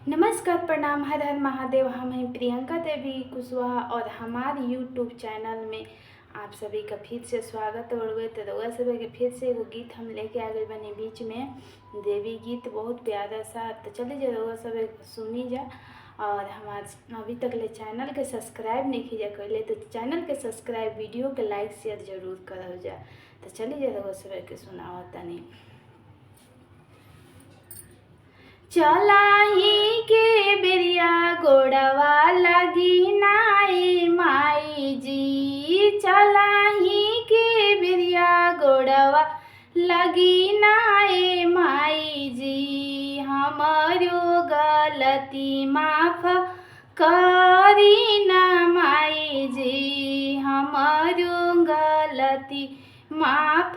नमस्कार, प्रणाम, हर हर महादेव। हम हैं प्रियंका देवी कुशवाहा और हमारे यूट्यूब चैनल में आप सभी का फिर से स्वागत है। तो रउआ सभी के फिर से एगो गीत हम लेके आ गए बने बीच में देवी गीत बहुत प्यारा सा। तो चलिए जा रउआ सब सुनी जा। और हमारे अभी तक ले चैनल के सब्सक्राइब नहीं किया कैले तो चैनल के सब्सक्राइब, वीडियो के लाइक शेयर जरूर करल जा। तो चलिए जा रउआ सब के सुनावा तनी। चलाही के बेरिया गोड़वा लगी नाई माई जी, चलाही के बेरिया गोड़वा लगी नाई माई जी। हमारो गलती माफ करी ना माई जी, हमारो गलती माफ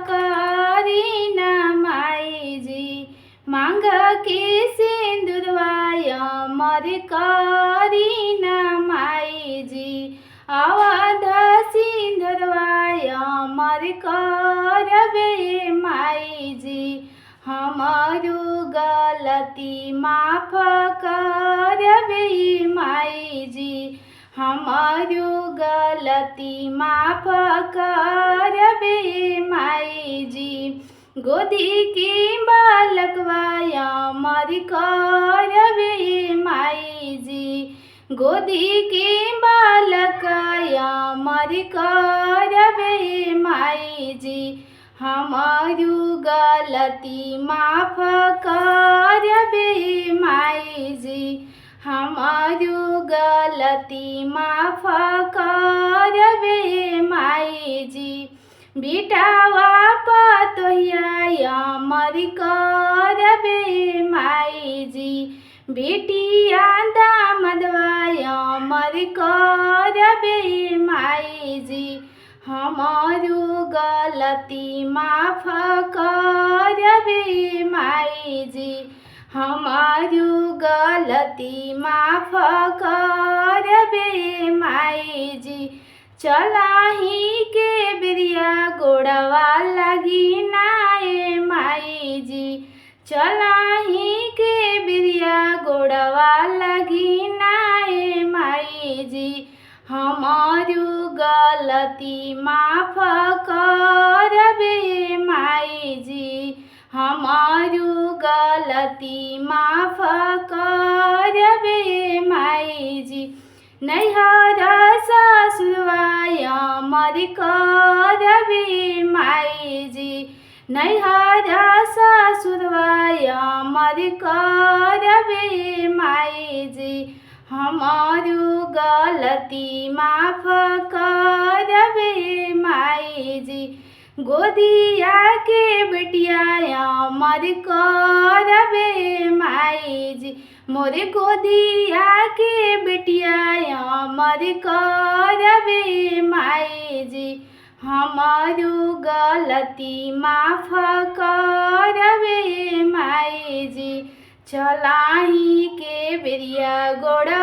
करी ना माई जी। मांग के सिंदूरवाया मर करी ना माई जी, अवध सिंदूरवाया मर करबे माई जी। हमारो गलती माफ करबे माई जी, हमारो गलती माफ करबे माई जी। गोदी की बालकवाया मर करबे माई जी, गोदी की बालकया मर करबे माई जी। हमारू गलती माफ करबे माई जी, हमारू गलती माफ करबे माई जी। बेटावा पतोहिया मर करबे माई जी, बेटिया दामदवाया मर करबे माई जी। हमारू गलती माफ करबे माई जी, हमारू गलती माफ करबे माई जी। चलाही के बेरिया गोड़वा लगी नाए माई जी, चलाही के बेरिया गोड़वा लगी नाए माई जी। हमारू गलती माफ करबे माई जी, हमारू गलती माफ करबे माई जी। नैहर ससुरवाया मर करबे माई जी, नैहर ससुरवाया मर करबे माई जी। हमारू गलती माफ करबे माई जी। गोदिया के बेटिया मर करबे माई जी, मोरे गोदिया के बेटिया मर करबे माई जी। हमारू गलती माफ करबे माई जी। चलाही के बेरिया गोड़